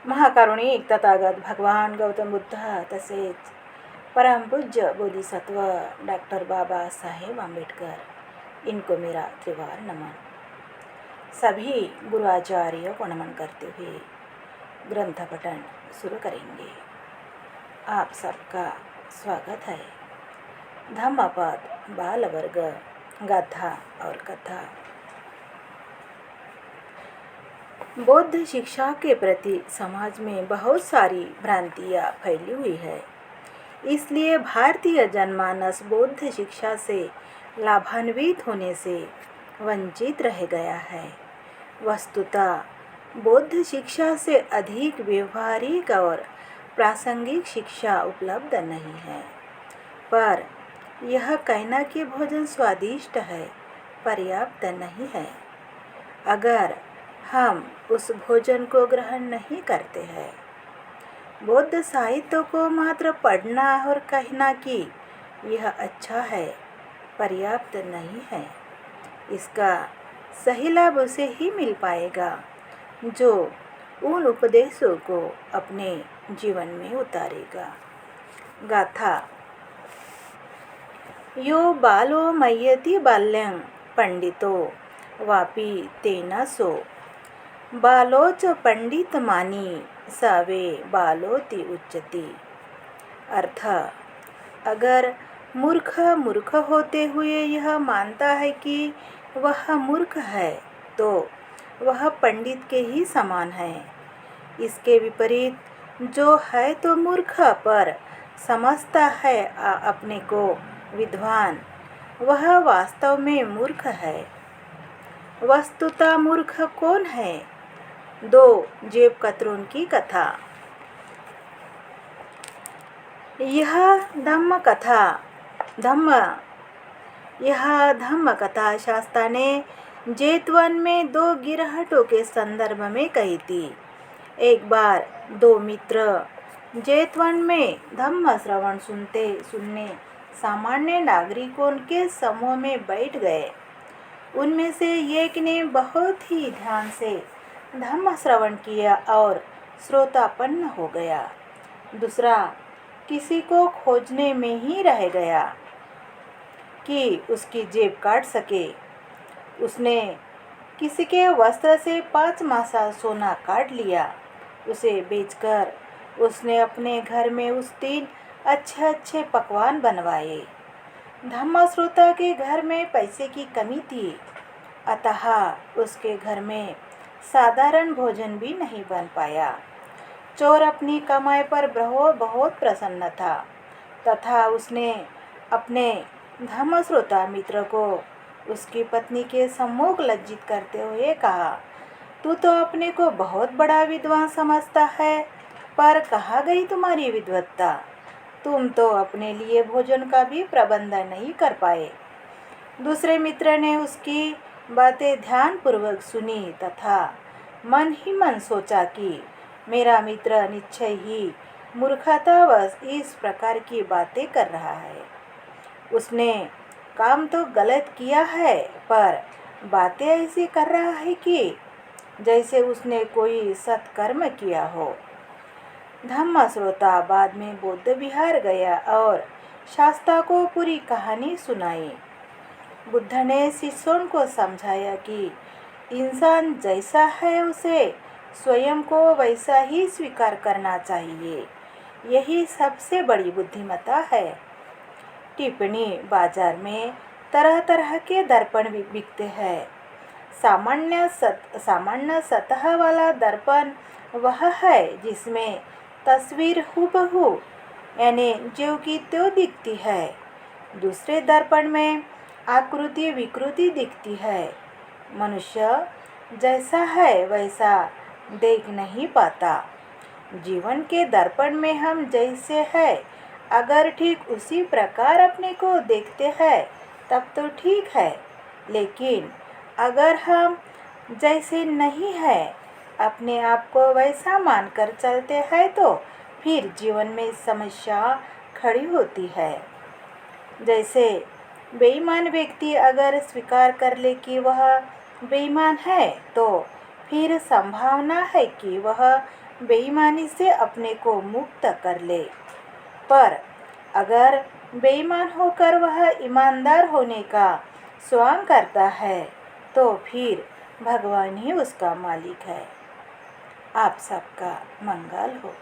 महाकारुणिक तथागत भगवान गौतम बुद्ध तसेच परमपूज्य बोधिसत्व डॉक्टर बाबासाहेब आम्बेडकर, इनको मेरा त्रिवार नमन। सभी गुरु आचार्यों को नमन करते हुए ग्रंथ पठन शुरू करेंगे। आप सबका स्वागत है। धम्मपद बाल वर्ग गाथा और कथा। बौद्ध शिक्षा के प्रति समाज में बहुत सारी भ्रांतियाँ फैली हुई है। इसलिए भारतीय जनमानस बौद्ध शिक्षा से लाभान्वित होने से वंचित रह गया है। वस्तुतः बौद्ध शिक्षा से अधिक व्यवहारिक और प्रासंगिक शिक्षा उपलब्ध नहीं है। पर यह कहना कि भोजन स्वादिष्ट है पर्याप्त नहीं है। अगर हम उस भोजन को ग्रहण नहीं करते हैं, बौद्ध साहित्य को मात्र पढ़ना और कहना कि यह अच्छा है पर्याप्त नहीं है। इसका सही लाभ उसे ही मिल पाएगा जो उन उपदेशों को अपने जीवन में उतारेगा। गाथा। यो बालो मय्यति बाल्यं पंडितो वापि तेन सो बालोच पंडित मानी सावे बालोति उच्चति। अर्थ, अगर मूर्ख होते हुए यह मानता है कि वह मूर्ख है तो वह पंडित के ही समान है। इसके विपरीत जो है तो मूर्ख पर समझता है अपने को विद्वान, वह वास्तव में मूर्ख है। वस्तुतः मूर्ख कौन है? दो जेब कतरों की कथा। यह धम्म कथा शास्त्र ने जेतवन में दो गिरहटों के संदर्भ में कही थी। एक बार दो मित्र जेतवन में धम्म श्रवण सुनने सामान्य नागरिकों के समूह में बैठ गए। उनमें से एक ने बहुत ही ध्यान से धम्म श्रवण किया और श्रोतापन्न हो गया। दूसरा किसी को खोजने में ही रह गया कि उसकी जेब काट सके। उसने किसी के वस्त्र से 5 मासा सोना काट लिया। उसे बेचकर उसने अपने घर में उस दिन अच्छे पकवान बनवाए। धम्म श्रोता के घर में पैसे की कमी थी, अतः उसके घर में साधारण भोजन भी नहीं बन पाया। चोर अपनी कमाई पर बहुत प्रसन्न था तथा उसने अपने धम्म श्रोता मित्र को उसकी पत्नी के सम्मुख लज्जित करते हुए कहा, तू तो अपने को बहुत बड़ा विद्वान समझता है, पर कहाँ गई तुम्हारी विद्वत्ता? तुम तो अपने लिए भोजन का भी प्रबंध नहीं कर पाए। दूसरे मित्र ने उसकी बातें ध्यानपूर्वक सुनी तथा मन ही मन सोचा कि मेरा मित्र निश्चय ही मूर्खतावश इस प्रकार की बातें कर रहा है। उसने काम तो गलत किया है, पर बातें ऐसी कर रहा है कि जैसे उसने कोई सत्कर्म किया हो। धम्म श्रोता बाद में बौद्ध विहार गया और शास्त्रा को पूरी कहानी सुनाई। बुद्ध ने शिष्यों को समझाया कि इंसान जैसा है उसे स्वयं को वैसा ही स्वीकार करना चाहिए। यही सबसे बड़ी बुद्धिमत्ता है। टिप्पणी। बाजार में तरह तरह के दर्पण बिकते हैं। सामान्य सतह वाला दर्पण वह है जिसमें तस्वीर हुबहू यानी ज्यों की त्यों दिखती है। दूसरे दर्पण में आकृति विकृति दिखती है। मनुष्य जैसा है वैसा देख नहीं पाता। जीवन के दर्पण में हम जैसे हैं, अगर ठीक उसी प्रकार अपने को देखते हैं तब तो ठीक है, लेकिन अगर हम जैसे नहीं हैं, अपने आप को वैसा मानकर चलते हैं तो फिर जीवन में समस्या खड़ी होती है। जैसे बेईमान व्यक्ति अगर स्वीकार कर ले कि वह बेईमान है तो फिर संभावना है कि वह बेईमानी से अपने को मुक्त कर ले। पर अगर बेईमान होकर वह ईमानदार होने का स्वांग करता है तो फिर भगवान ही उसका मालिक है। आप सबका मंगल हो।